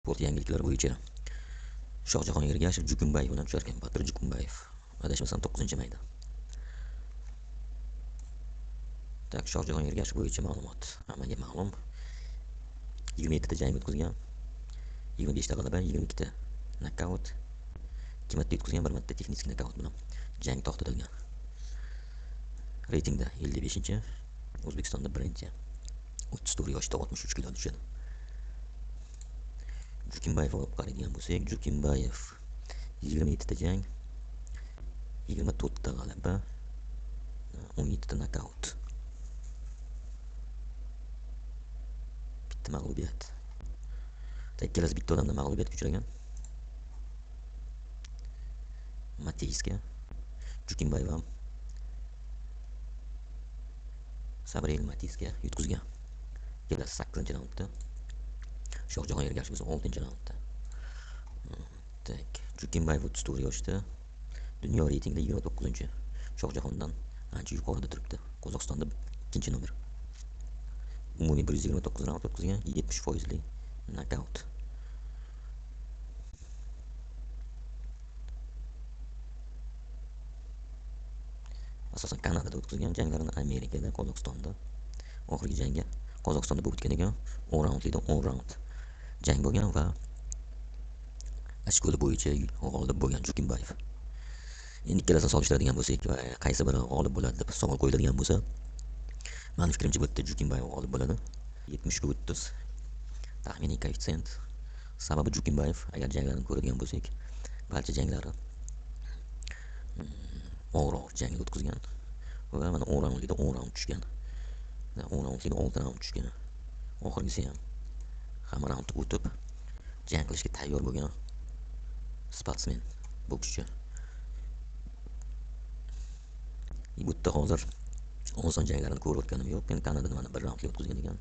Sport yangiliklari bo'yicha Shohjahon Ergashev Jukunbayev bilan tusharkan. Botir Jukunbayev. Adashmasam 9-mayda. Tak, Shohjahon Ergashev bo'yicha ma'lumot. Hammaga ma'lum. 27 ta jang o'tkazgan. 25 ta g'alaba, 22 ta nokaut. 2 marta yutqazgan, 1 marta texnik nokaut bilan jang to'xtatilgan. Reytingda 55-chi, O'zbekistonda birinchi. 34 yoshda 63 kilo tushadi. Jukunbayev olib qaraydigan bo'lsak, Jukunbayev 27 ta jang, 24 ta g'alaba, 17 ta nokaut. Bitta mag'lubiyat. Ikkalasi bitta odamdan mag'lubiyatga uchragan. Mateyska, Jukunbayev ham Sabrel Mateyska yutqizgan. Ikkalasi 8-raundda. Shohjahon Ergashev esa 6-raundda. Tak, Jukunbayev 34 yoshda. Dunyo reytingida 29-chi. Shohjahondan ancha yuqorida turibdi. Qozog'istonda 2-nomer. Umumiy 129 raund o'tkazgan, 70% nokaut. Asosan Kanadada o'tkazgan janglarini Amerikada, Qozog'istonda. Oxirgi jangi Qozog'istonda bo'lib o'tgan ekan. 10 raund jang bo'lgan va ochko'li bo'yicha g'olib bo'lgan Jukunbayev. Endi ikkalasini solishtiradigan bo'lsak va qaysi biri g'olib bo'ladi deb savol qo'yiladigan bo'lsa, mening fikrimcha bu yerda Jukunbayev g'olib bo'ladi. 70-30 taxminiy koeffitsient. Sababi Jukunbayev agar janglarni ko'radigan bo'lsak, barcha janglari og'ir jang o'tkazgan va mana 10 raundda 10 raund tushgan. 10 raundda 6 raund tushgan. Oxirgisi ham hamma raund o'tib jang qilishga tayyor bo'lgan sportsmen, bokschi. Bu yerda hozir oson janglarni ko'rib o'tganim yo'q. Men Kanadada mana 1 raundga o'tkazgan ekan.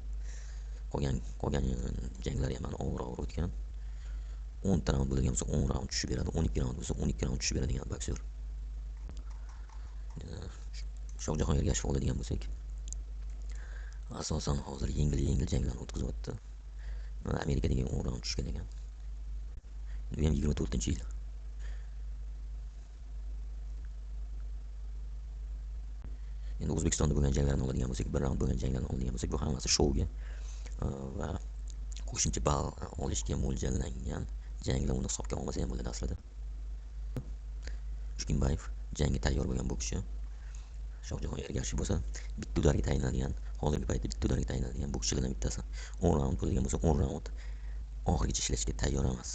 Qolgan janglari ham mana og'ir o'tgan. 10 ta raund bo'lgan bo'lsa 10 raund tushib beradi, 12 raund bo'lsa 12 raund tushib beradigan boksyor. Shohjahon Ergashev oladigan bo'lsak, asosan hozir yengil janglarni o'tkazyapti. Mana Amerikadagi 10 raund tushgan ekan. Bu ham 24-yil. Endi O'zbekistonda bo'lgan janglarni oladigan bo'lsak, 1 raund bo'lgan janglarni oladigan bo'lsak, bu hammasi shouga va qo'shimcha ball olishga mo'ljallangan janglar uni hisobga olmasa ham bo'ladi aslida. Jukunbayev jangga tayyor bo'lgan bokschi. Shohjahon Ergashev bo'lsa bitta udarga tayinlanadigan, hozirgi paytda bitta udarga tayinlanadigan bokschilardan bittasi. 10 raund bo'ladigan bo'lsa 10 raund oxirigacha ishlashga tayyor emas.